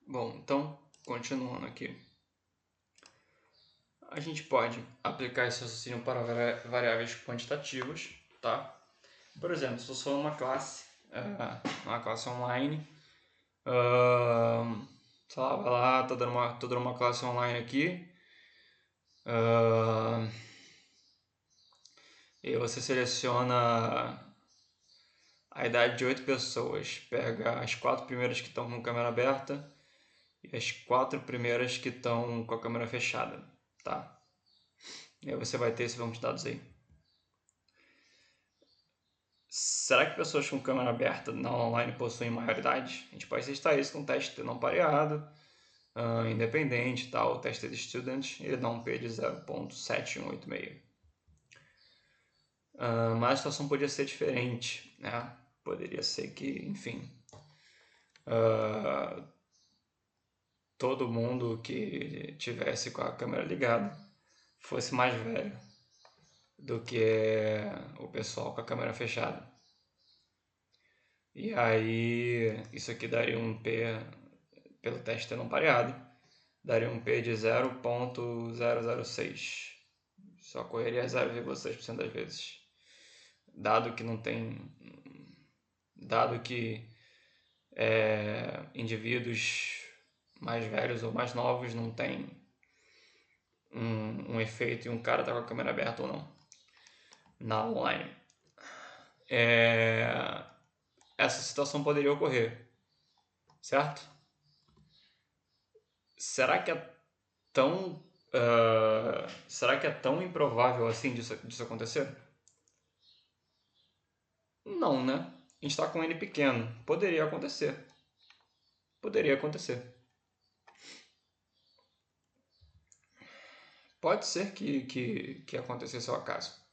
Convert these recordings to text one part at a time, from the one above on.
Bom, então, continuando aqui. A gente pode aplicar esse raciocínio para variáveis quantitativas, tá? Por exemplo, se eu sou uma classe online, sei lá, vai lá, tô dando uma classe online aqui, e você seleciona a idade de 8 pessoas, pega as 4 primeiras que estão com a câmera aberta e as 4 primeiras que estão com a câmera fechada, tá? E aí você vai ter esse banco de dados aí. Será que pessoas com câmera aberta na online possuem maioridade? A gente pode testar isso com um teste não pareado, independente, tá? O teste de student, ele dá um P de 0.7186. Mas a situação podia ser diferente, né? Poderia ser que, enfim, todo mundo que tivesse com a câmera ligada fosse mais velho do que o pessoal com a câmera fechada. E aí, isso aqui daria um P, pelo teste não pareado, daria um P de 0.006. Só correria 0,6% das vezes. Dado que não tem. Dado que indivíduos mais velhos ou mais novos não tem um efeito e um cara tá com a câmera aberta ou não na online. Essa situação poderia ocorrer, certo? Será que é tão será que é tão improvável assim disso acontecer? Não, né? A gente está com N pequeno. Poderia acontecer. Poderia acontecer. Pode ser que acontecesse ao acaso.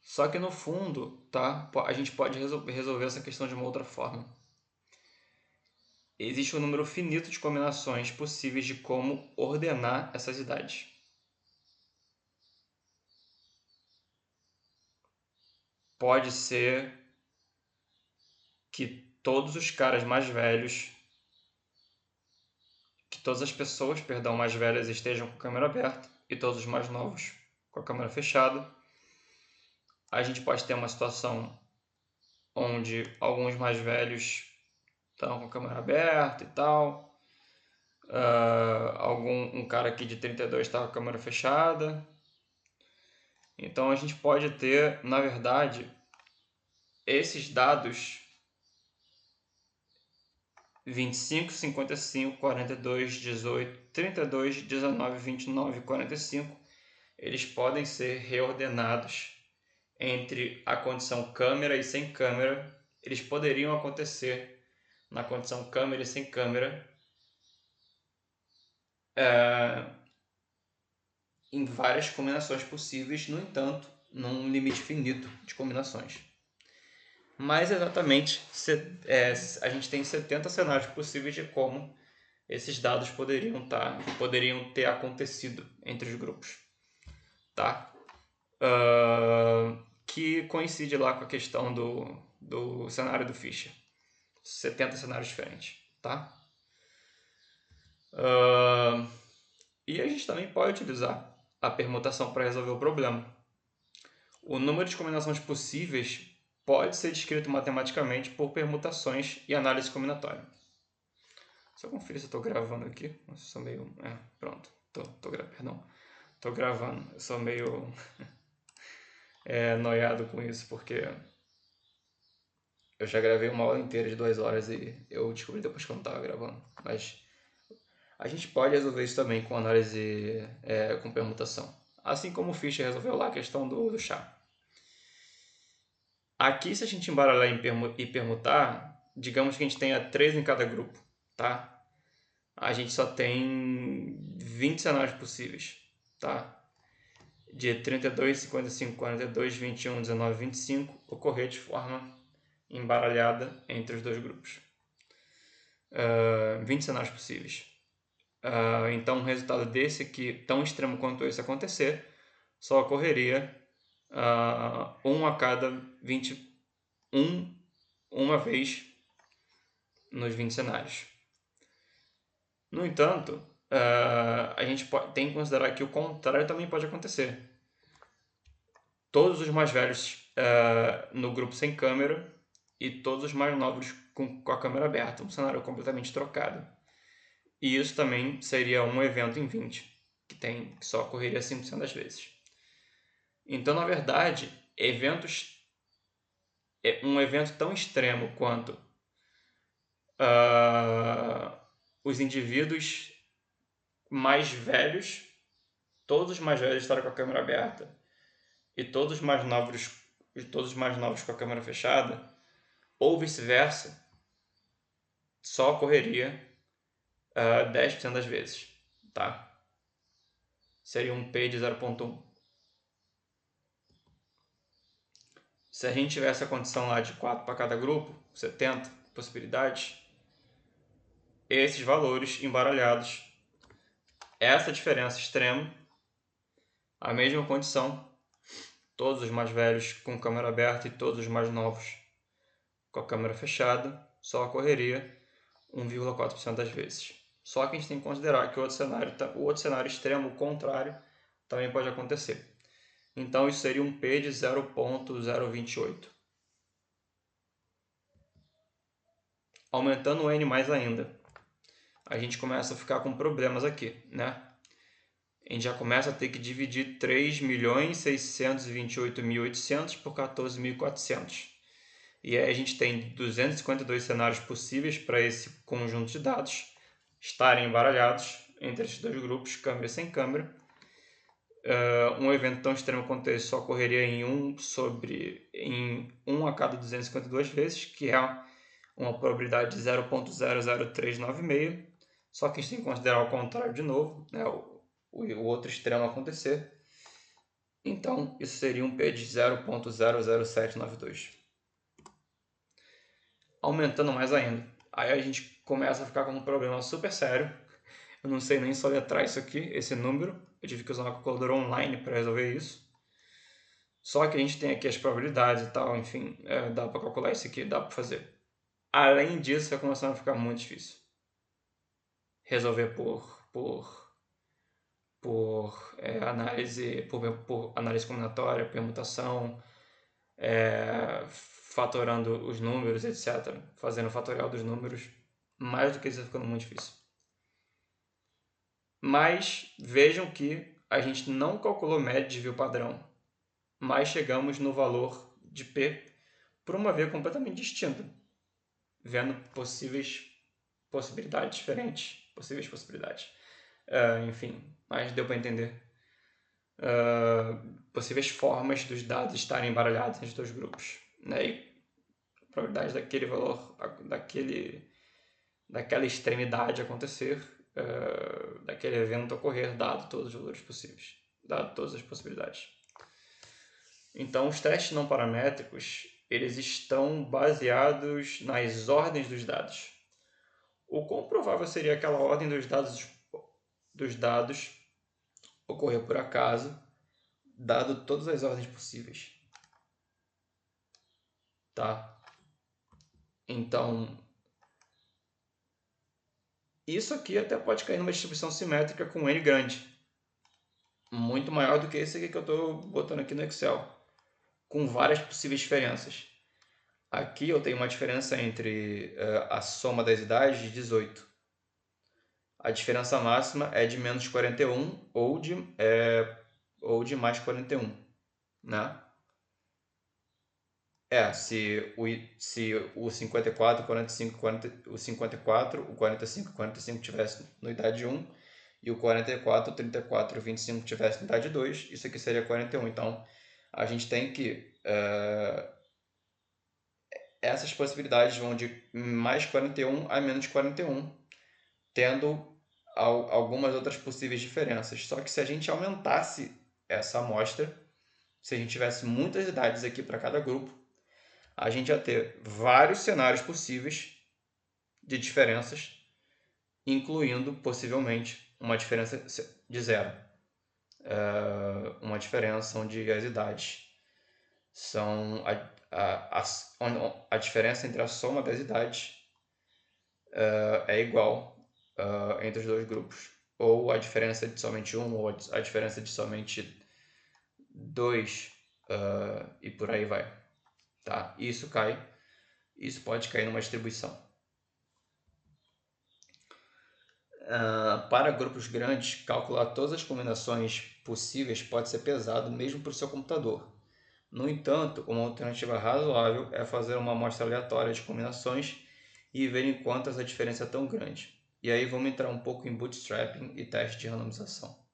Só que no fundo, tá? A gente pode resolver essa questão de uma outra forma. Existe um número finito de combinações possíveis de como ordenar essas idades. Pode ser que todos os caras mais velhos, que todas as pessoas, perdão, mais velhas estejam com a câmera aberta e todos os mais novos com a câmera fechada. A gente pode ter uma situação onde alguns mais velhos estão com a câmera aberta e tal. Um cara aqui de 32 está com a câmera fechada. Então a gente pode ter, na verdade, esses dados 25, 55, 42, 18, 32, 19, 29 e 45, eles podem ser reordenados entre a condição câmera e sem câmera. Eles poderiam acontecer na condição câmera e sem câmera em várias combinações possíveis, no entanto, num limite finito de combinações. Mas exatamente, a gente tem 70 cenários possíveis de como esses dados poderiam ter acontecido entre os grupos, tá? Que coincide lá com a questão do cenário do Fischer. 70 cenários diferentes, tá? E a gente também pode utilizar a permutação para resolver o problema. O número de combinações possíveis pode ser descrito matematicamente por permutações e análise combinatória. Só conferir se eu estou gravando aqui. Eu sou meio... pronto. Perdão. Tô gravando. Eu sou meio noiado com isso, porque eu já gravei uma aula inteira de 2 horas e eu descobri depois que eu não estava gravando. Mas a gente pode resolver isso também com análise com permutação. Assim como o Fischer resolveu lá a questão do chá. Aqui, se a gente embaralhar e permutar, digamos que a gente tenha 3 em cada grupo, tá? A gente só tem 20 cenários possíveis, tá? De 32, 55, 42, 21, 19, 25 ocorrer de forma embaralhada entre os dois grupos. 20 cenários possíveis. Então, um resultado desse aqui, tão extremo quanto esse acontecer, só ocorreria um a cada 21, uma vez nos 20 cenários. No entanto, a gente tem que considerar que o contrário também pode acontecer. Todos os mais velhos no grupo sem câmera e todos os mais novos com a câmera aberta, um cenário completamente trocado. E isso também seria um evento em 20, que só ocorreria 5% das vezes. Então, na verdade, um evento tão extremo quanto os indivíduos mais velhos, todos os mais velhos estarem com a câmera aberta e todos os mais novos com a câmera fechada, ou vice-versa, só ocorreria 10% das vezes, tá? Seria um P de 0.1. Se a gente tivesse a condição lá de 4 para cada grupo, 70 possibilidades, esses valores embaralhados, essa diferença extrema, a mesma condição, todos os mais velhos com câmera aberta e todos os mais novos com a câmera fechada, só ocorreria 1,4% das vezes. Só que a gente tem que considerar que o outro cenário extremo, o contrário, também pode acontecer. Então isso seria um P de 0.028. Aumentando o N mais ainda, a gente começa a ficar com problemas aqui, né? A gente já começa a ter que dividir 3.628.800 por 14.400. E aí a gente tem 252 cenários possíveis para esse conjunto de dados estarem embaralhados entre esses dois grupos, câmera e sem câmera. Um evento tão extremo quanto esse só ocorreria em 1 a cada 252 vezes, que é uma probabilidade de 0.00396. Só que a gente tem que considerar o contrário de novo, né? O outro extremo acontecer. Então, isso seria um P de 0.00792. Aumentando mais ainda. Aí a gente começa a ficar com um problema super sério. Eu não sei nem soletrar isso aqui, esse número. Eu tive que usar uma calculadora online para resolver isso. Só que a gente tem aqui as probabilidades e tal, enfim, dá para calcular isso aqui, dá para fazer. Além disso, vai começando a ficar muito difícil. Resolver por análise combinatória, permutação, fatorando os números, etc. Fazendo o fatorial dos números, mais do que isso vai ficando muito difícil. Mas vejam que a gente não calculou média de desvio padrão, mas chegamos no valor de P por uma via completamente distinta, vendo possíveis possibilidades diferentes, enfim, mas deu para entender. Possíveis formas dos dados estarem embaralhados entre dois grupos, né? E a probabilidade daquele valor, daquela extremidade acontecer, daquele evento ocorrer, dado todos os valores possíveis, dado todas as possibilidades. Então, os testes não paramétricos, eles estão baseados nas ordens dos dados. O quão provável seria aquela ordem dos dados ocorrer por acaso, dado todas as ordens possíveis. Tá? Então, isso aqui até pode cair numa distribuição simétrica com N grande. Muito maior do que esse aqui que eu estou botando aqui no Excel. Com várias possíveis diferenças. Aqui eu tenho uma diferença entre a soma das idades de 18. A diferença máxima é de menos 41 ou de mais 41, né? Se o 54, o 45, o 54, o 45 e o 45 tivesse no idade 1 e o 44, o 34 e o 25 tivesse no idade 2, isso aqui seria 41. Então, a gente tem que... essas possibilidades vão de mais 41 a menos 41, tendo algumas outras possíveis diferenças. Só que se a gente aumentasse essa amostra, se a gente tivesse muitas idades aqui para cada grupo, a gente ia ter vários cenários possíveis de diferenças, incluindo possivelmente uma diferença de zero. Uma diferença onde as idades são a diferença entre a soma das idades é igual entre os dois grupos. Ou a diferença de somente um, ou a diferença de somente dois, e por aí vai. Tá? Isso pode cair numa distribuição. Para grupos grandes, calcular todas as combinações possíveis pode ser pesado mesmo para o seu computador. No entanto, uma alternativa razoável é fazer uma amostra aleatória de combinações e ver em quantas a diferença é tão grande. E aí vamos entrar um pouco em bootstrapping e teste de randomização.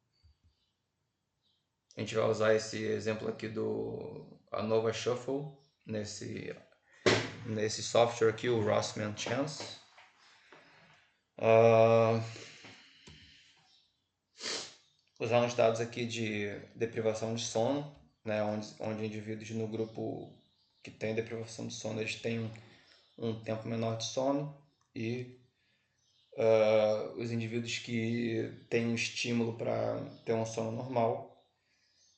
A gente vai usar esse exemplo aqui do ANOVA Shuffle, nesse software aqui, o Rossmann Chance. Usar uns dados aqui de deprivação de sono, né, onde indivíduos no grupo que tem deprivação de sono, eles têm um tempo menor de sono, e os indivíduos que têm um estímulo para ter um sono normal,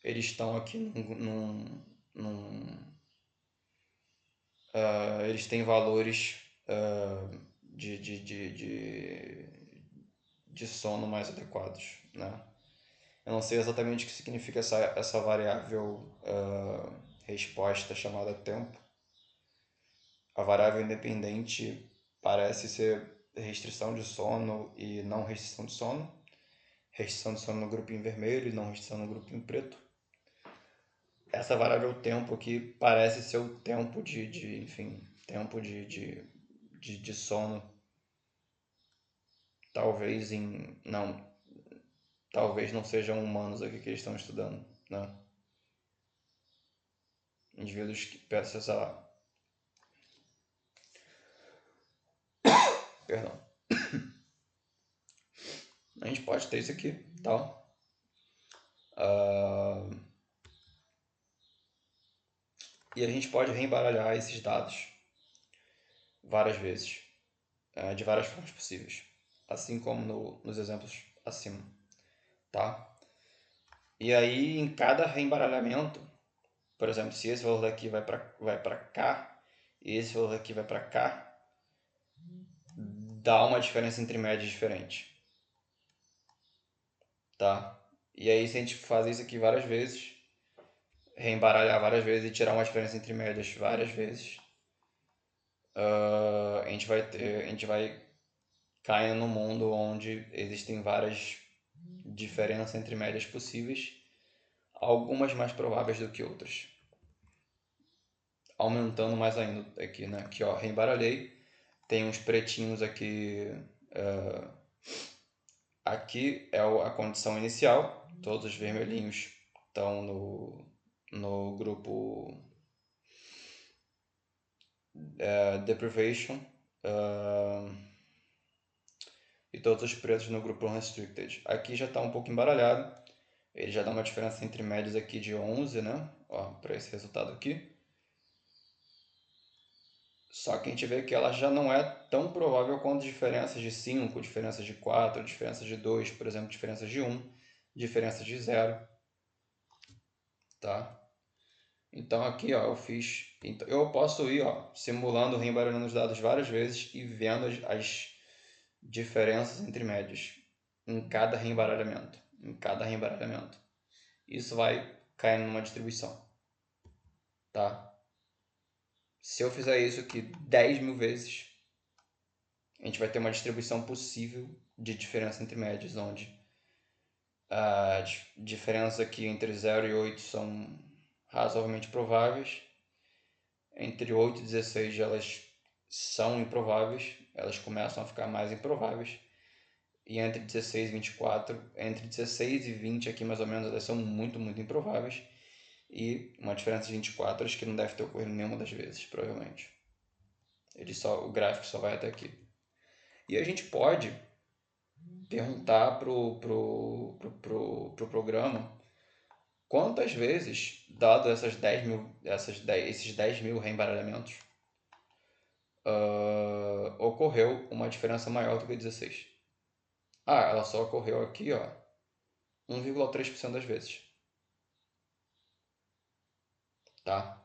eles estão aqui eles têm valores de sono mais adequados, né? Eu não sei exatamente o que significa essa variável resposta chamada tempo. A variável independente parece ser restrição de sono e não restrição de sono. Restrição de sono no grupinho vermelho e não restrição no grupinho preto. Essa variável tempo aqui parece ser o tempo tempo de sono. Talvez não sejam humanos aqui que eles estão estudando, né? Indivíduos que pensam, sei lá. Perdão. A gente pode ter isso aqui, tá? E a gente pode reembaralhar esses dados várias vezes, de várias formas possíveis, assim como nos exemplos acima, tá? E aí, em cada reembaralhamento, por exemplo, se esse valor daqui vai para cá e esse valor daqui vai para cá, dá uma diferença entre médias diferente, tá? E aí, se a gente fazer isso aqui várias vezes, reembaralhar várias vezes e tirar uma diferença entre médias várias vezes, a gente vai caindo num mundo onde existem várias diferenças entre médias possíveis, algumas mais prováveis do que outras. Aumentando mais ainda aqui, né? Aqui, ó, reembaralhei. Tem uns pretinhos aqui. Aqui é a condição inicial. Todos os vermelhinhos estão no grupo deprivation. E todos os pretos no grupo unrestricted. Aqui já está um pouco embaralhado. Ele já dá uma diferença entre médias aqui de 11, né? Para esse resultado aqui. Só que a gente vê que ela já não é tão provável quanto diferenças de 5, diferenças de 4, diferenças de 2, por exemplo, diferenças de 1, diferenças de 0. Tá? Então aqui, ó, eu posso ir, ó, simulando, reembaralhando os dados várias vezes e vendo as diferenças entre médias em cada reembaralhamento. Isso vai cair numa distribuição. Tá? Se eu fizer isso aqui 10.000 vezes, a gente vai ter uma distribuição possível de diferença entre médias, onde as diferenças aqui entre 0 e 8 são razoavelmente prováveis. Entre 8 e 16 elas são improváveis, elas começam a ficar mais improváveis. E entre 16 e 24, entre 16 e 20 aqui mais ou menos, elas são muito, muito improváveis. E uma diferença de 24 acho que não deve ter ocorrido nenhuma das vezes, provavelmente. O gráfico só vai até aqui. E a gente pode perguntar pro programa quantas vezes, dado esses 10.000 reembaralhamentos, ocorreu uma diferença maior do que 16. Ela só ocorreu aqui, ó, 1,3% das vezes. Tá?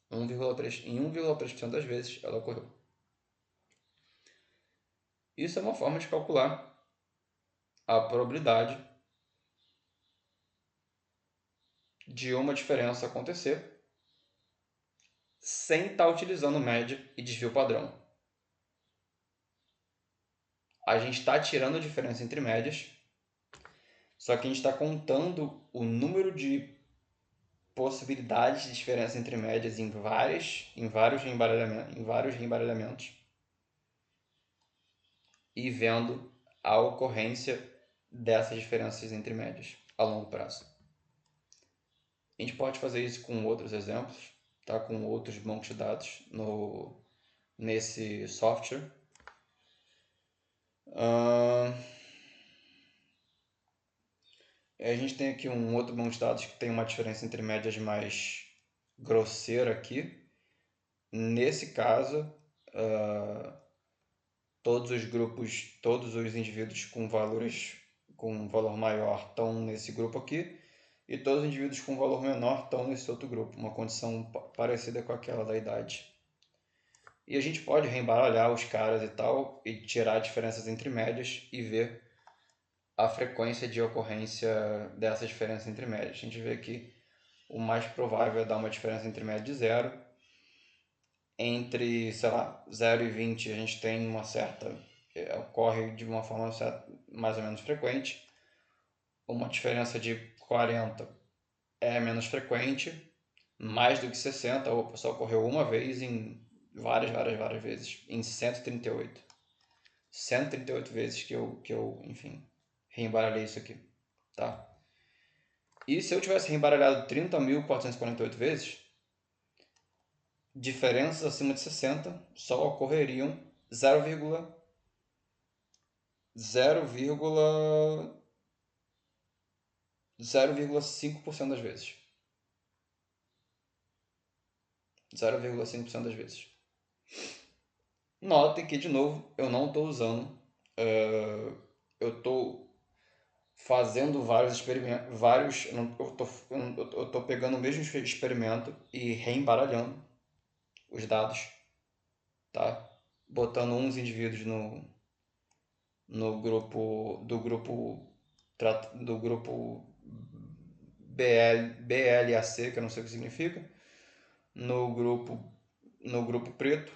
Em 1,3% das vezes ela ocorreu. Isso é uma forma de calcular a probabilidade de uma diferença acontecer sem estar utilizando média e desvio padrão. A gente está tirando a diferença entre médias, só que a gente está contando o número de possibilidades de diferença entre médias em vários reembaralhamentos e vendo a ocorrência dessas diferenças entre médias a longo prazo. A gente pode fazer isso com outros exemplos, tá? Com outros bancos de dados nesse software. A gente tem aqui um outro banco de dados que tem uma diferença entre médias mais grosseira aqui. Nesse caso, todos os indivíduos com com valor maior estão nesse grupo aqui e todos os indivíduos com valor menor estão nesse outro grupo, uma condição parecida com aquela da idade. E a gente pode reembaralhar os caras e tal e tirar diferenças entre médias e ver a frequência de ocorrência dessa diferença entre médias. A gente vê que o mais provável é dar uma diferença entre média de 0. Entre, sei lá, 0 e 20 a gente tem uma certa... ocorre de uma forma mais ou menos frequente. Uma diferença de 40 é menos frequente. Mais do que 60, só ocorreu uma vez em várias vezes. Em 138. 138 vezes que eu enfim, reembaralhei isso aqui, tá? E se eu tivesse reembaralhado 30.448 vezes, diferenças acima de 60 só ocorreriam 0,5% das vezes. 0,5% das vezes. Notem que, de novo, eu não estou usando... eu estou fazendo vários experimentos, eu estou pegando o mesmo experimento e reembaralhando os dados, tá? Botando uns indivíduos no grupo do grupo BLAC, que eu não sei o que significa, no grupo preto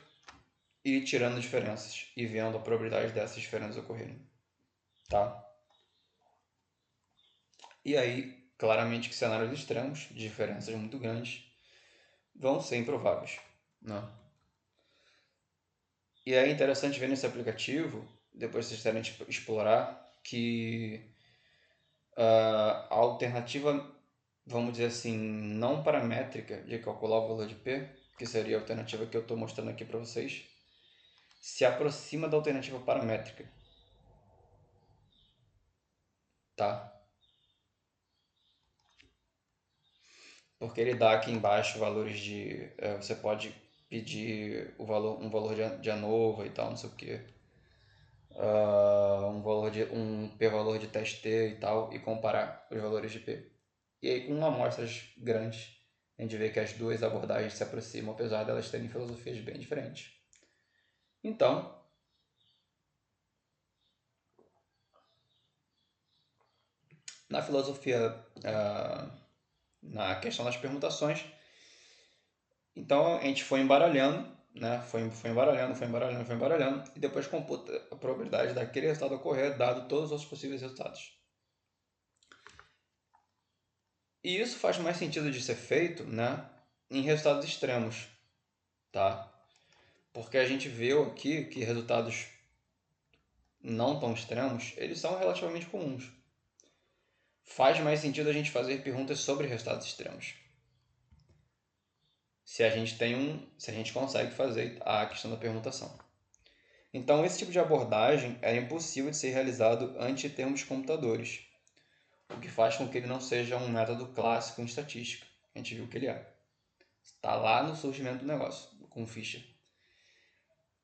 e tirando diferenças e vendo a probabilidade dessas diferenças ocorrerem, tá? E aí, claramente que cenários extremos, de diferenças muito grandes, vão ser improváveis, né? E é interessante ver nesse aplicativo, depois vocês querem explorar, que a alternativa, vamos dizer assim, não paramétrica de calcular o valor de P, que seria a alternativa que eu estou mostrando aqui para vocês, se aproxima da alternativa paramétrica, tá? Porque ele dá aqui embaixo valores de... você pode pedir um valor de ANOVA e tal, não sei o que. Um p-valor de TST e tal, e comparar os valores de P. E aí, com amostras grandes, a gente vê que as duas abordagens se aproximam, apesar de elas terem filosofias bem diferentes. Então, na filosofia, na questão das permutações, então a gente foi embaralhando, né? Foi embaralhando, e depois computa a probabilidade daquele resultado ocorrer, dado todos os outros possíveis resultados. E isso faz mais sentido de ser feito, né, em resultados extremos, tá? Porque a gente viu aqui que resultados não tão extremos, eles são relativamente comuns. Faz mais sentido a gente fazer perguntas sobre resultados extremos. Se a gente consegue fazer a questão da permutação. Então, esse tipo de abordagem é impossível de ser realizado antes de termos computadores, o que faz com que ele não seja um método clássico em estatística. A gente viu que ele é. Está lá no surgimento do negócio, com Fisher.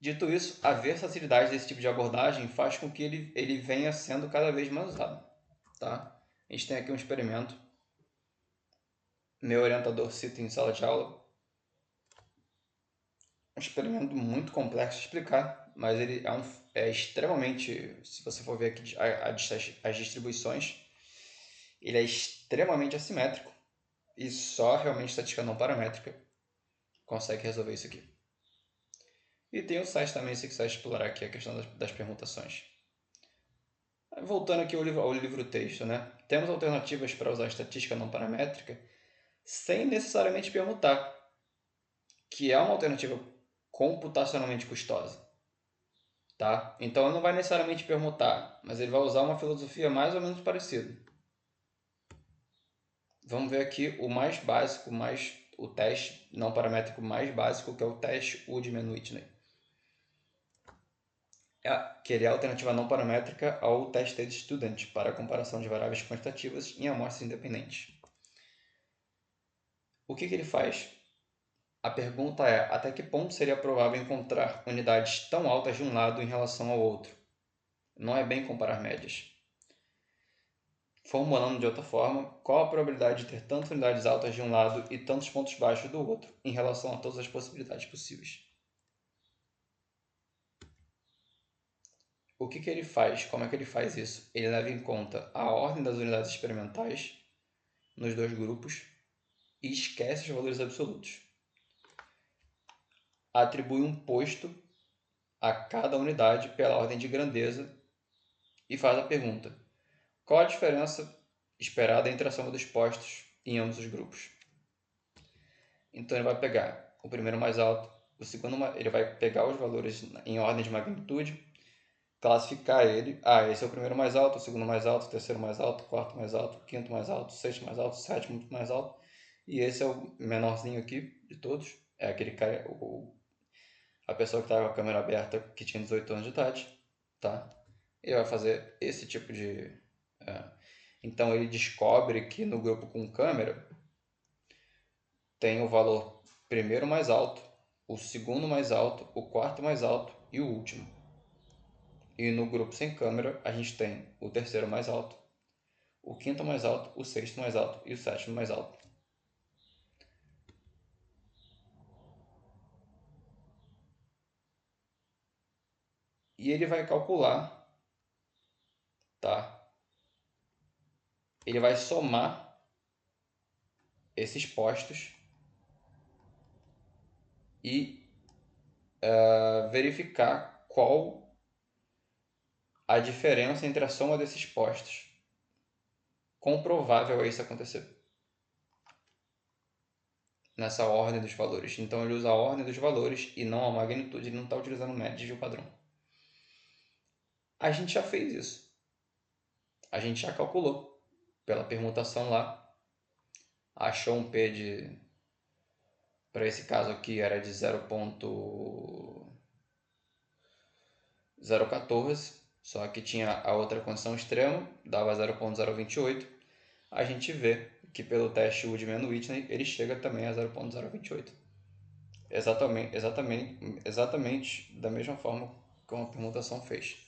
Dito isso, a versatilidade desse tipo de abordagem faz com que ele venha sendo cada vez mais usado. Tá? A gente tem aqui um experimento. Meu orientador cita em sala de aula. Um experimento muito complexo de explicar, Mas ele é extremamente, se você for ver aqui as distribuições, ele é extremamente assimétrico e só realmente estatística não paramétrica consegue resolver isso aqui. E tem o site também, se quiser explorar aqui a questão das permutações. Voltando aqui ao livro texto, né? Temos alternativas para usar estatística não paramétrica sem necessariamente permutar, que é uma alternativa computacionalmente custosa. Tá? Então ele não vai necessariamente permutar, mas ele vai usar uma filosofia mais ou menos parecida. Vamos ver aqui o mais básico, o teste não paramétrico mais básico, que é o teste Woodman-Whitney. Que ele é a alternativa não paramétrica ao teste de Student para a comparação de variáveis quantitativas em amostras independentes. O que ele faz? A pergunta é: até que ponto seria provável encontrar unidades tão altas de um lado em relação ao outro? Não é bem comparar médias. Formulando de outra forma, qual a probabilidade de ter tantas unidades altas de um lado e tantos pontos baixos do outro em relação a todas as possibilidades possíveis? O que ele faz? Como é que ele faz isso? Ele leva em conta a ordem das unidades experimentais nos dois grupos e esquece os valores absolutos. Atribui um posto a cada unidade pela ordem de grandeza e faz a pergunta: qual a diferença esperada entre a soma dos postos em ambos os grupos? Então ele vai pegar o primeiro mais alto, o segundo, ele vai pegar os valores em ordem de magnitude, classificar ele. Esse é o primeiro mais alto, o segundo mais alto, o terceiro mais alto, o quarto mais alto, o quinto mais alto, o sexto mais alto, o sétimo mais alto. E esse é o menorzinho aqui de todos. É aquele cara, a pessoa que estava com a câmera aberta, que tinha 18 anos de idade, tá? Ele vai fazer esse tipo de... Então ele descobre que no grupo com câmera tem o valor primeiro mais alto, o segundo mais alto, o quarto mais alto e o último. E no grupo sem câmera a gente tem o terceiro mais alto, o quinto mais alto, o sexto mais alto e o sétimo mais alto. E ele vai calcular, tá? Ele vai somar esses postos e verificar qual a diferença entre a soma desses postos. Quão provável é isso acontecer? Nessa ordem dos valores. Então ele usa a ordem dos valores e não a magnitude, ele não está utilizando médias de padrão. A gente já fez isso. A gente já calculou pela permutação lá. Achou um P de... Para esse caso aqui era de 0.014, só que tinha a outra condição extrema, dava 0.028. A gente vê que pelo teste Woodman-Whitney ele chega também a 0.028. Exatamente da mesma forma como a permutação fez.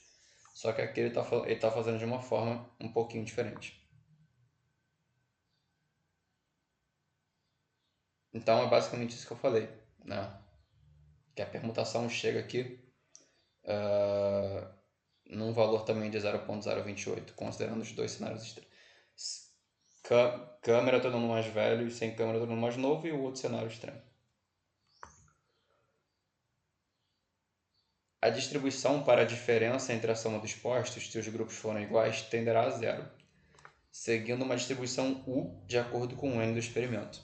Só que aqui ele tá fazendo de uma forma um pouquinho diferente. Então é basicamente isso que eu falei, né? Que a permutação chega aqui num valor também de 0.028, considerando os dois cenários extremos. Câmera tornando mais velho e sem câmera tornando mais novo, e o outro cenário extremo. A distribuição para a diferença entre a soma dos postos, se os grupos forem iguais, tenderá a zero, seguindo uma distribuição U de acordo com o N do experimento.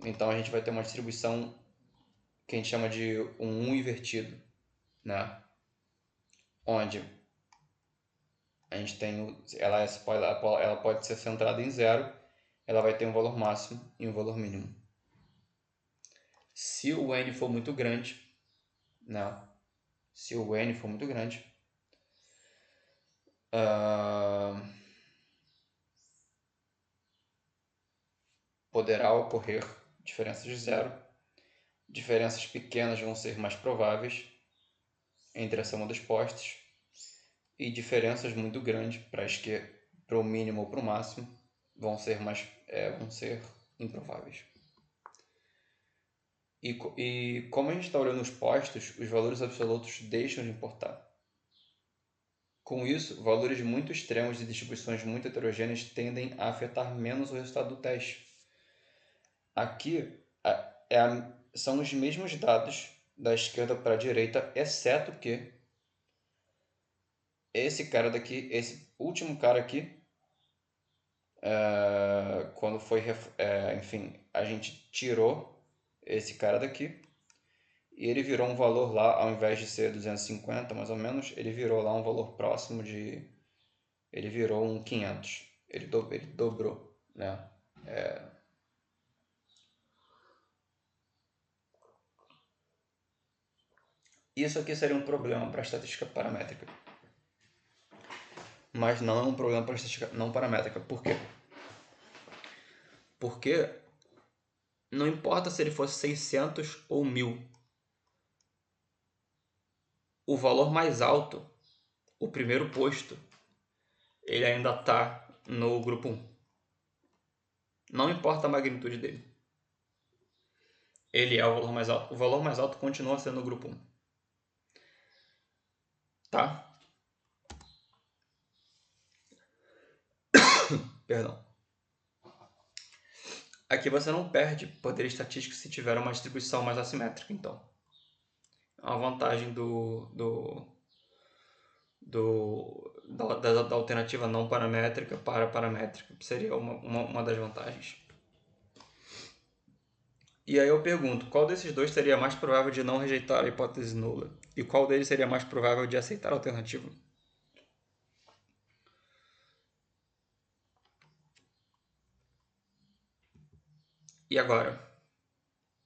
Então a gente vai ter uma distribuição que a gente chama de um U invertido, né? Onde a gente tem, ela pode ser centrada em zero, ela vai ter um valor máximo e um valor mínimo. Se o N for muito grande, né? Se o N for muito grande, poderá ocorrer diferenças de zero. Diferenças pequenas vão ser mais prováveis entre a soma dos postos, e diferenças muito grandes para o mínimo ou para o máximo vão ser improváveis. E como a gente está olhando os postos, os valores absolutos deixam de importar. Com isso, valores muito extremos e distribuições muito heterogêneas tendem a afetar menos o resultado do teste. Aqui são os mesmos dados da esquerda para a direita, exceto que esse cara daqui, esse último cara aqui, quando foi, enfim, a gente tirou esse cara daqui e ele virou um valor lá, ao invés de ser 250 mais ou menos, ele virou lá um valor próximo de, ele virou um 500, ele dobrou, né? Isso aqui seria um problema para a estatística paramétrica, mas não é um problema para a estatística não paramétrica. Por quê? Porque não importa se ele fosse 600 ou 1000, o valor mais alto, o primeiro posto, ele ainda está no grupo 1. Não importa a magnitude dele. Ele é o valor mais alto. O valor mais alto continua sendo no grupo 1. Tá? Perdão. Aqui você não perde poder estatístico se tiver uma distribuição mais assimétrica, então. É uma vantagem da alternativa não paramétrica para paramétrica. Seria uma das vantagens. E aí eu pergunto, qual desses dois seria mais provável de não rejeitar a hipótese nula? E qual deles seria mais provável de aceitar a alternativa? E agora?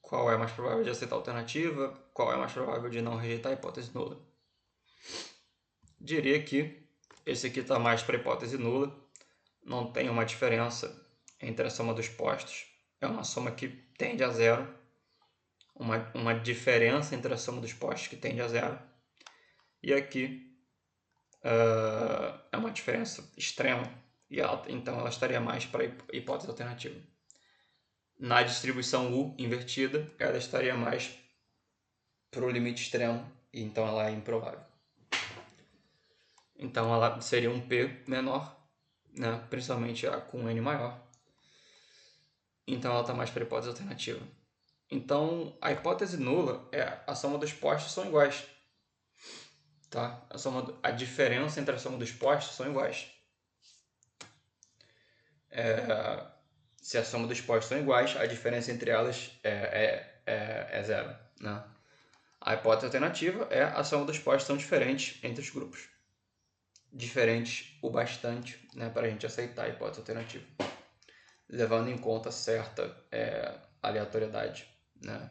Qual é mais provável de aceitar a alternativa? Qual é mais provável de não rejeitar a hipótese nula? Diria que esse aqui está mais para a hipótese nula. Não tem uma diferença entre a soma dos postos. É uma soma que tende a zero. Uma diferença entre a soma dos postos que tende a zero. E aqui é uma diferença extrema e alta. Então ela estaria mais para a hipótese alternativa. Na distribuição U invertida, ela estaria mais para o limite extremo. E então ela é improvável. Então ela seria um P menor, né? Principalmente a com N maior. Então ela está mais para a hipótese alternativa. Então a hipótese nula é a soma dos postos são iguais. Tá? A diferença entre a soma dos postos são iguais. Se a soma dos postos são iguais, a diferença entre elas é zero. Né? A hipótese alternativa é a soma dos postos são diferentes entre os grupos. Diferentes o bastante, né, para a gente aceitar a hipótese alternativa, levando em conta certa aleatoriedade, né,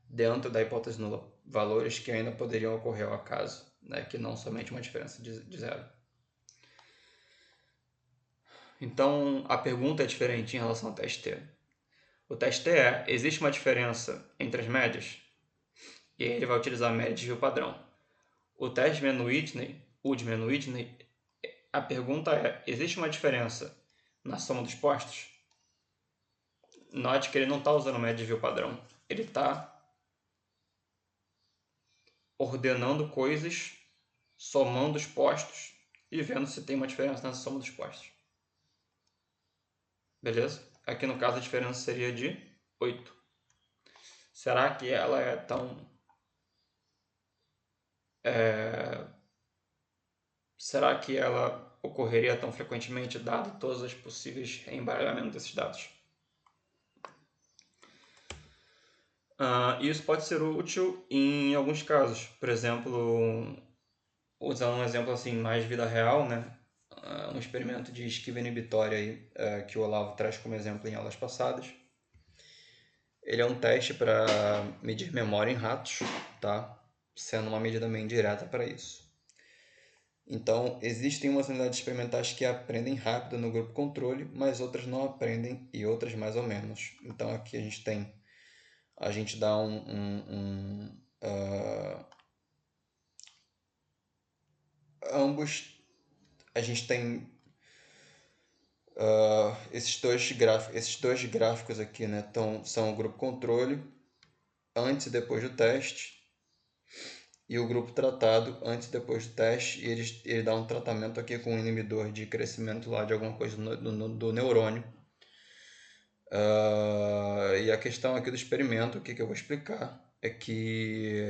dentro da hipótese nula, valores que ainda poderiam ocorrer ao acaso, né, que não somente uma diferença de zero. Então a pergunta é diferente em relação ao teste T. O teste T existe uma diferença entre as médias? E aí ele vai utilizar a média de desvio padrão. O teste de Mann-Whitney, a pergunta é, existe uma diferença na soma dos postos? Note que ele não está usando média de desvio padrão. Ele está ordenando coisas, somando os postos e vendo se tem uma diferença nessa soma dos postos. Beleza? Aqui no caso a diferença seria de 8. Será que ela é tão... Será que ela ocorreria tão frequentemente, dado todos os possíveis embaralhamentos desses dados? Isso pode ser útil em alguns casos. Por exemplo, usando um exemplo assim mais vida real, né? Um experimento de esquiva inibitória aí, que o Olavo traz como exemplo em aulas passadas. Ele é um teste para medir memória em ratos, tá? Sendo uma medida meio indireta para isso. Então, existem umas unidades experimentais que aprendem rápido no grupo controle, mas outras não aprendem e outras mais ou menos. Então, aqui a gente dá ambos, a gente tem esses dois gráficos aqui, né, são o grupo controle antes e depois do teste, e o grupo tratado antes e depois do teste, e ele dá um tratamento aqui com um inibidor de crescimento lá de alguma coisa do neurônio. E a questão aqui do experimento, o que eu vou explicar, é que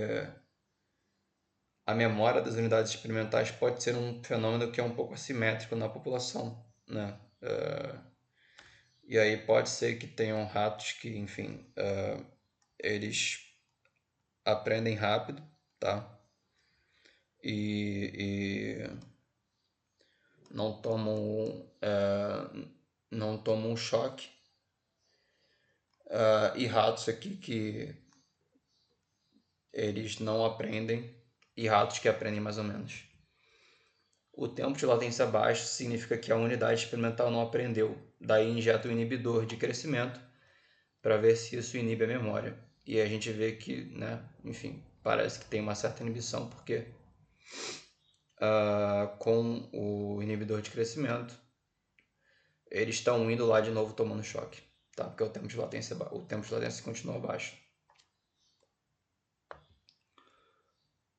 a memória das unidades experimentais pode ser um fenômeno que é um pouco assimétrico na população, né? E aí pode ser que tenham ratos que, enfim, eles aprendem rápido, tá? E não tomam um choque. E ratos aqui que eles não aprendem, e ratos que aprendem mais ou menos. O tempo de latência baixo significa que a unidade experimental não aprendeu, daí injeta o inibidor de crescimento para ver se isso inibe a memória. E a gente vê que, né, enfim, parece que tem uma certa inibição, porque com o inibidor de crescimento, eles estão indo lá de novo tomando choque, tá? Porque o tempo de latência continua baixo.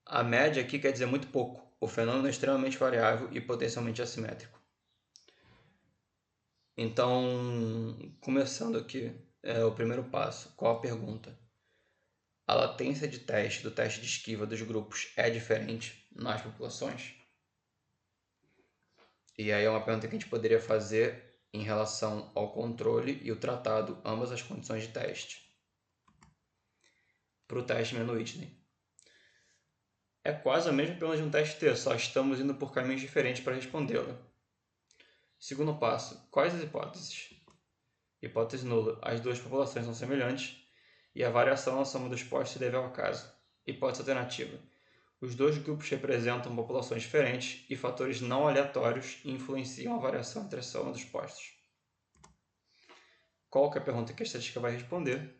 A média aqui quer dizer muito pouco. O fenômeno é extremamente variável e potencialmente assimétrico. Então, começando aqui, o primeiro passo. Qual a pergunta? A latência de teste do teste de esquiva dos grupos é diferente nas populações? E aí é uma pergunta que a gente poderia fazer em relação ao controle e o tratado, ambas as condições de teste. Para o teste Mann-Whitney. É quase a mesma pergunta de um teste T, só estamos indo por caminhos diferentes para respondê-la. Segundo passo, quais as hipóteses? Hipótese nula, as duas populações são semelhantes e a variação na soma dos postos se deve ao acaso. Hipótese alternativa, os dois grupos representam populações diferentes e fatores não aleatórios influenciam a variação entre a soma dos postos. Qual que é a pergunta que a estatística vai responder?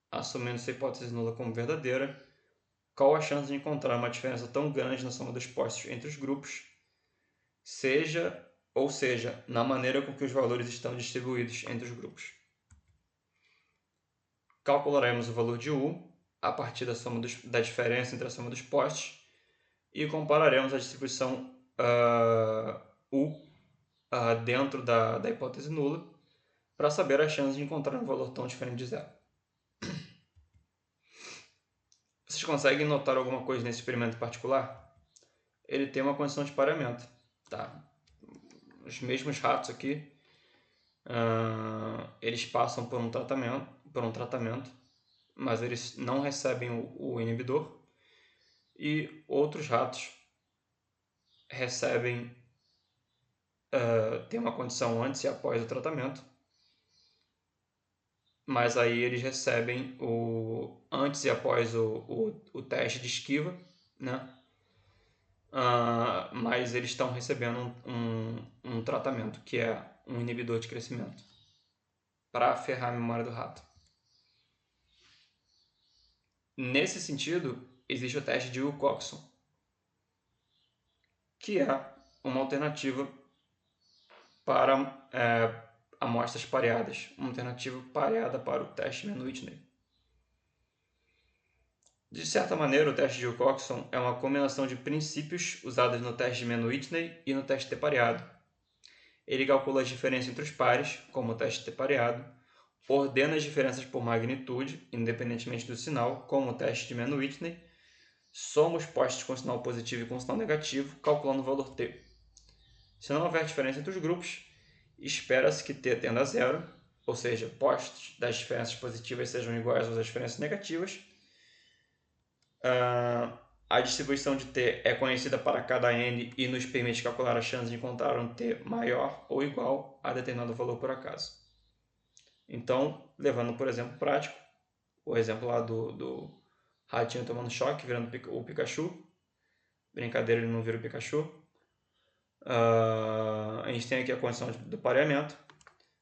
Assumindo essa hipótese nula como verdadeira, qual a chance de encontrar uma diferença tão grande na soma dos postos entre os grupos, seja na maneira com que os valores estão distribuídos entre os grupos. Calcularemos o valor de U a partir da diferença entre a soma dos postos e compararemos a distribuição U dentro da hipótese nula para saber a chance de encontrar um valor tão diferente de zero. Vocês conseguem notar alguma coisa nesse experimento particular? Ele tem uma condição de pareamento. Tá? Os mesmos ratos aqui, eles passam por um tratamento, mas eles não recebem o inibidor, e outros ratos recebem, tem uma condição antes e após o tratamento, mas aí eles recebem antes e após o teste de esquiva, né? Mas eles estão recebendo um tratamento que é um inibidor de crescimento para ferrar a memória do rato. Nesse sentido, existe o teste de Wilcoxon, que é uma alternativa para amostras pareadas, uma alternativa pareada para o teste Mann-Whitney. De certa maneira, o teste de Wilcoxon é uma combinação de princípios usados no teste de Mann-Whitney e no teste T pareado. Ele calcula as diferenças entre os pares, como o teste T pareado, ordena as diferenças por magnitude, independentemente do sinal, como o teste de Mann-Whitney, soma os postos com sinal positivo e com sinal negativo, calculando o valor T. Se não houver diferença entre os grupos, espera-se que T tenda a zero, ou seja, postos das diferenças positivas sejam iguais às diferenças negativas. A distribuição de T é conhecida para cada N e nos permite calcular a chance de encontrar um T maior ou igual a determinado valor por acaso. Então, levando por exemplo prático, o exemplo lá do ratinho tomando choque, virando o Pikachu. Brincadeira, ele não vira o Pikachu. A gente tem aqui a condição do pareamento.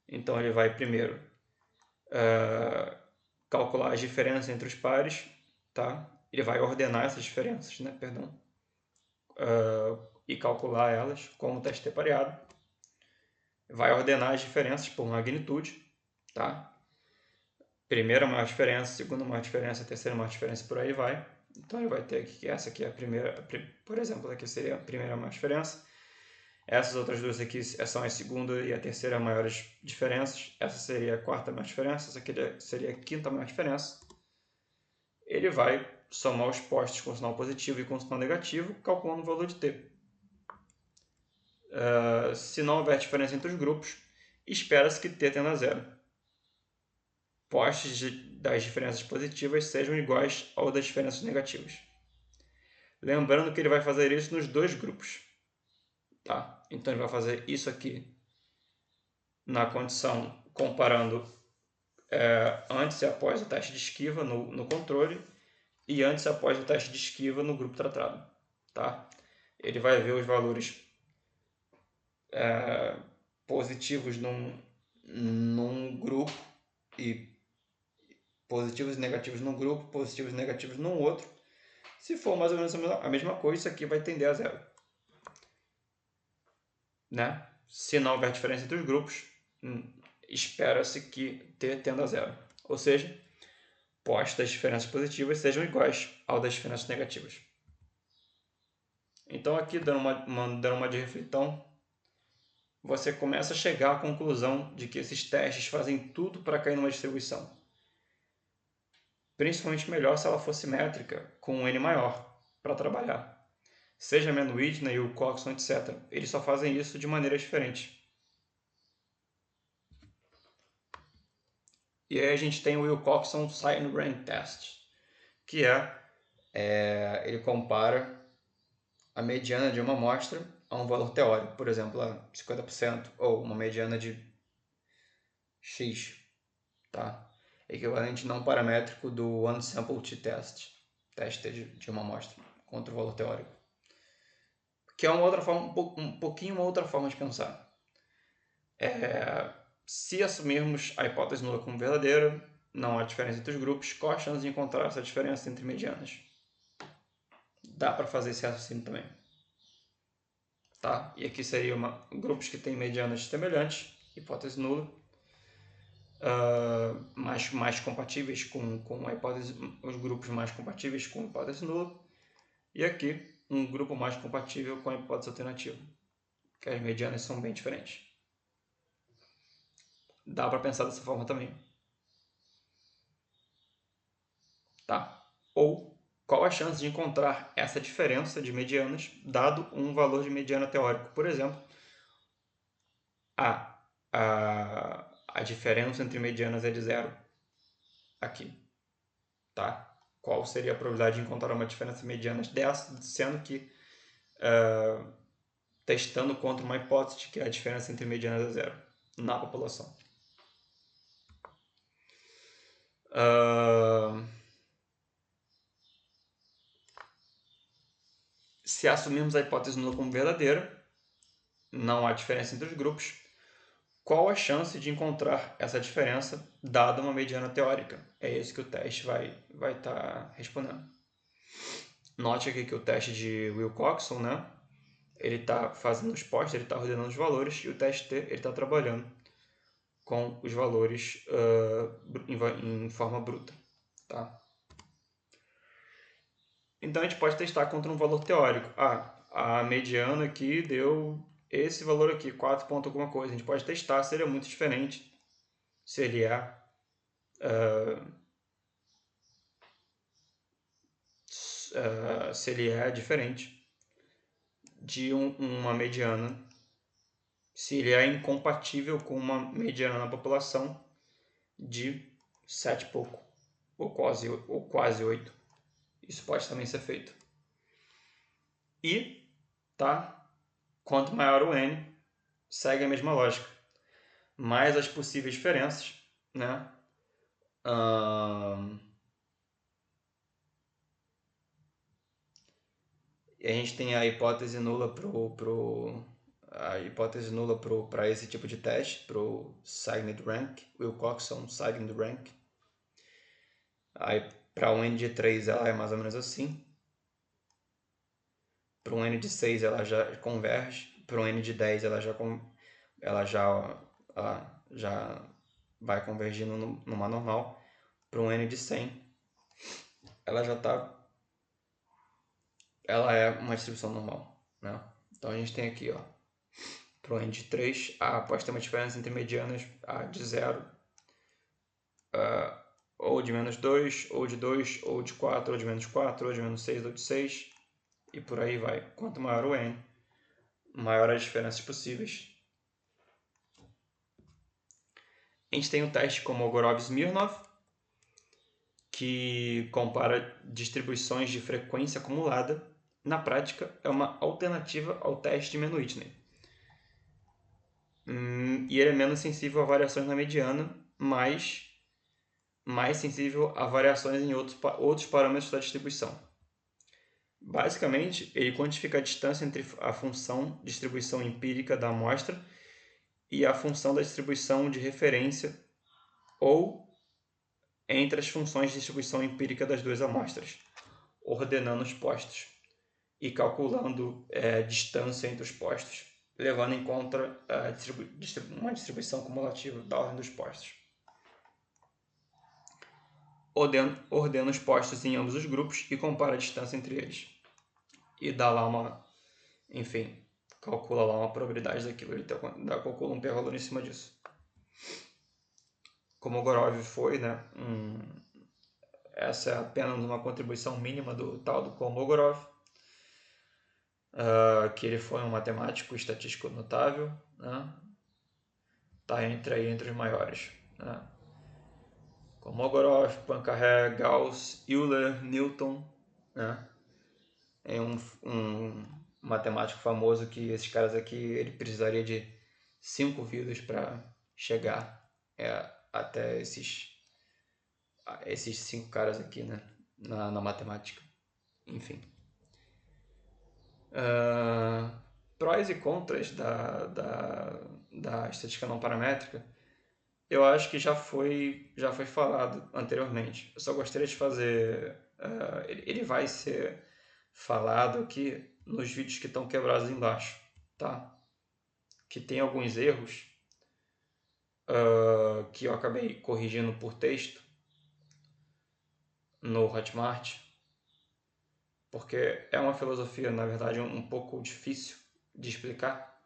Então ele vai primeiro calcular as diferenças entre os pares, tá? Ele vai ordenar essas diferenças, né? Perdão. E calcular elas como teste T pareado. Vai ordenar as diferenças por magnitude, tá? primeira maior diferença, segunda maior diferença, terceira maior diferença, por aí vai. Então ele vai ter aqui que essa aqui é a primeira, por exemplo, aqui seria a primeira maior diferença. Essas outras duas aqui são a segunda e a terceira maiores diferenças. Essa seria a quarta maior diferença, essa aqui seria a quinta maior diferença. Ele vai somar os postos com sinal positivo e com sinal negativo, calculando o valor de t. Se não houver diferença entre os grupos, espera-se que t tenda a zero. Postos das diferenças positivas sejam iguais ao das diferenças negativas. Lembrando que ele vai fazer isso nos dois grupos. Tá? Então ele vai fazer isso aqui na condição comparando antes e após o teste de esquiva no controle e antes e após o teste de esquiva no grupo tratado. Tá? Ele vai ver os valores positivos num grupo e positivos e negativos num grupo, positivos e negativos num outro. Se for mais ou menos a mesma coisa, isso aqui vai tender a zero. Né? Se não houver diferença entre os grupos, espera-se que t tenda a zero. Ou seja, postos das diferenças positivas sejam iguais ao das diferenças negativas. Então aqui, dando uma de reflitão, você começa a chegar à conclusão de que esses testes fazem tudo para cair numa distribuição. Principalmente melhor se ela fosse métrica, com um n maior, para trabalhar. Seja Mann Whitney, o Coxon, etc. Eles só fazem isso de maneiras diferentes. E aí a gente tem o Wilcoxon Sign Rank Test, que ele compara a mediana de uma amostra a um valor teórico, por exemplo, a 50%, ou uma mediana de X, tá? Equivalente não paramétrico do One Sample T-Test, teste de uma amostra contra o valor teórico. Que é uma outra forma, um pouquinho uma outra forma de pensar. Se assumirmos a hipótese nula como verdadeira, não há diferença entre os grupos, qual a chance de encontrar essa diferença entre medianas? Dá para fazer esse raciocínio também. Tá? E aqui seriam grupos que têm medianas semelhantes, hipótese nula, mais compatíveis com a hipótese, os grupos mais compatíveis com a hipótese nula, e aqui um grupo mais compatível com a hipótese alternativa, que as medianas são bem diferentes. Dá para pensar dessa forma também. Tá? Ou qual a chance de encontrar essa diferença de medianas dado um valor de mediana teórico? Por exemplo, a diferença entre medianas é de zero aqui. Tá? Qual seria a probabilidade de encontrar uma diferença mediana dessa, sendo que testando contra uma hipótese de que a diferença entre medianas é zero na população? Se assumirmos a hipótese nula como verdadeira, não há diferença entre os grupos, qual a chance de encontrar essa diferença dada uma mediana teórica? É isso que o teste vai estar respondendo. Note aqui que o teste de Wilcoxon, né? Ele está fazendo os postos, ele está ordenando os valores, e o teste T ele está trabalhando com os valores em forma bruta. Tá? Então a gente pode testar contra um valor teórico. A mediana aqui deu esse valor aqui, 4 ponto alguma coisa. A gente pode testar se ele é muito diferente, se ele é diferente de uma mediana, se ele é incompatível com uma mediana na população de 7 e pouco, ou quase 8. Isso pode também ser feito. E, tá? Quanto maior o n, segue a mesma lógica. Mais as possíveis diferenças, né? E a gente tem a hipótese nula para esse tipo de teste, para o Signed Rank, Wilcoxon Signed Rank. Aí para um n de 3 ela é mais ou menos assim. Para um n de 6 ela já converge. Para um n de 10 ela já vai convergindo numa normal. para um n de 100, ela é uma distribuição normal, né? Então a gente tem aqui, ó, para um n de 3, pode ter uma diferença entre medianas de 0, ou de menos 2, ou de 2, ou de 4, ou de menos 4, ou de menos 6, ou de 6, e por aí vai. Quanto maior o n, maior as diferenças possíveis. A gente tem o teste Kolmogorov-Smirnov, que compara distribuições de frequência acumulada. Na prática, é uma alternativa ao teste de Mann-Whitney. E ele é menos sensível a variações na mediana, mas mais sensível a variações em outros parâmetros da distribuição. Basicamente, ele quantifica a distância entre a função distribuição empírica da amostra e a função da distribuição de referência, ou entre as funções de distribuição empírica das duas amostras, ordenando os postos e calculando distância entre os postos, levando em conta uma distribuição cumulativa da ordem dos postos. Ordena os postos em ambos os grupos e compara a distância entre eles. E dá lá calcula lá uma probabilidade daquilo, ele calcula um p-valor em cima disso. Kolmogorov foi, né, essa é apenas uma contribuição mínima do tal do Kolmogorov, que ele foi um matemático estatístico notável, né? Tá entre os maiores, né? Kolmogorov, Poincaré, Gauss, Euler, Newton, né? É um matemático famoso que esses caras aqui, ele precisaria de 5 vidas para chegar até esses 5 caras aqui, né? Na matemática. Enfim. Prós e contras da estatística não paramétrica, eu acho que já foi falado anteriormente. Eu só gostaria de fazer... ele vai ser falado aqui nos vídeos que estão quebrados embaixo, tá? Que tem alguns erros que eu acabei corrigindo por texto no Hotmart, porque é uma filosofia, na verdade, um pouco difícil de explicar,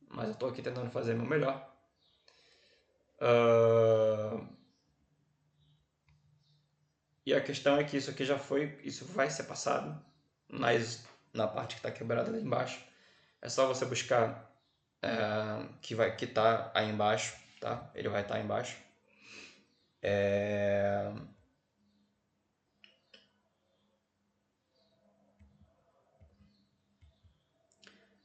mas eu estou aqui tentando fazer meu melhor. E a questão é que isso aqui isso vai ser passado na parte que está quebrada ali embaixo. É só você buscar que tá aí embaixo, tá? Ele vai estar aí embaixo.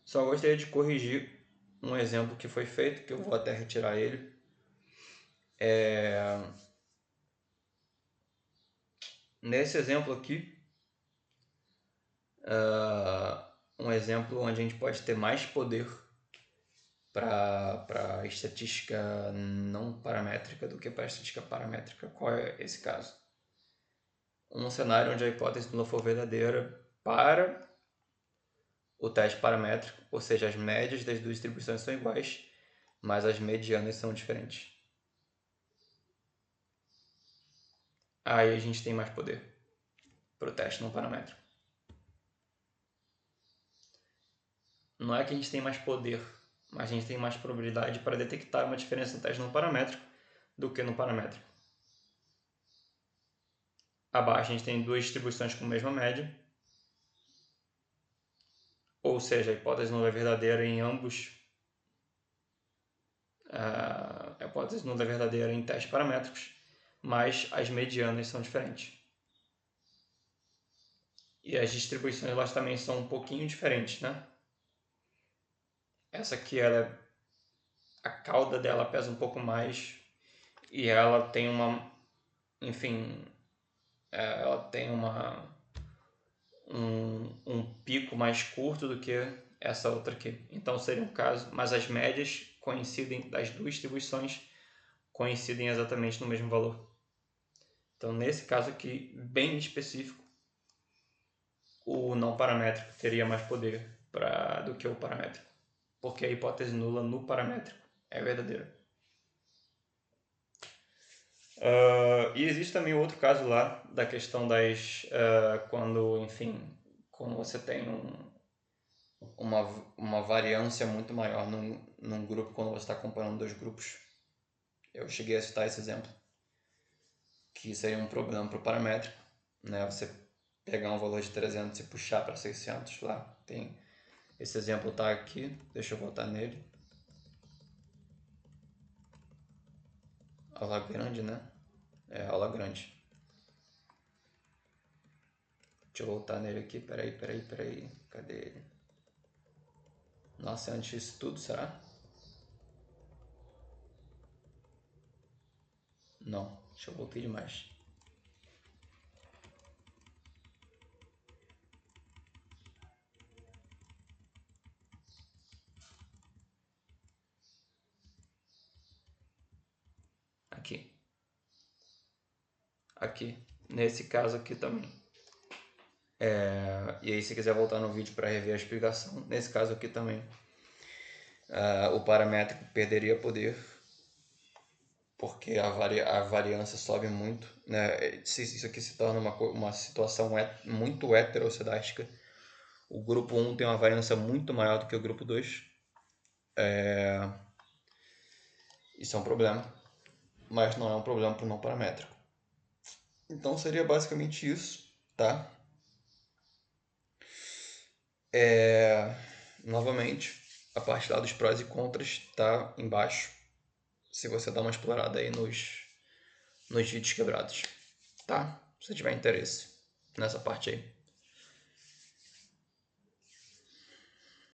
Só gostaria de corrigir um exemplo que foi feito, que eu vou até retirar ele. Nesse exemplo aqui, um exemplo onde a gente pode ter mais poder para estatística não paramétrica do que para estatística paramétrica. Qual é esse caso? Um cenário onde a hipótese nula for verdadeira para o teste paramétrico, ou seja, as médias das duas distribuições são iguais, mas as medianas são diferentes. Aí a gente tem mais poder para o teste não paramétrico. Não é que a gente tem mais poder, mas a gente tem mais probabilidade para detectar uma diferença no teste não paramétrico do que no paramétrico. Abaixo a gente tem duas distribuições com a mesma média, ou seja, a hipótese nula é verdadeira em ambos. A hipótese nula é verdadeira em testes paramétricos, mas as medianas são diferentes. E as distribuições elas também são um pouquinho diferentes, né? Essa aqui, a cauda dela pesa um pouco mais e ela tem ela tem um pico mais curto do que essa outra aqui. Então seria um caso, mas as médias coincidem, das duas distribuições coincidem exatamente no mesmo valor. Então nesse caso aqui, bem específico, o não paramétrico teria mais poder do que o paramétrico, porque a hipótese nula no paramétrico é verdadeira. E existe também outro caso lá da questão das quando, enfim, quando você tem uma, uma variância muito maior num grupo quando você está comparando dois grupos. Eu cheguei a citar esse exemplo, que seria um problema para o paramétrico, né? Você pegar um valor de 300 e puxar para 600 lá. Tem esse exemplo tá aqui, deixa eu voltar nele. Aula grande, né? É, aula grande. Deixa eu voltar nele aqui, peraí. Cadê ele? Nossa, antes disso tudo, será? Não, deixa eu voltar demais. Aqui. Aqui. Nesse caso aqui também. E aí se quiser voltar no vídeo para rever a explicação, nesse caso aqui também, o paramétrico perderia poder porque a variância sobe muito, né? Isso aqui se torna uma situação muito heterocedástica. O grupo 1 tem uma variância muito maior do que o grupo 2. Isso é um problema, mas não é um problema para o não paramétrico. Então seria basicamente isso, tá? Novamente, a parte lá dos prós e contras está embaixo, se você dá uma explorada aí nos vídeos quebrados, tá? Se você tiver interesse nessa parte aí.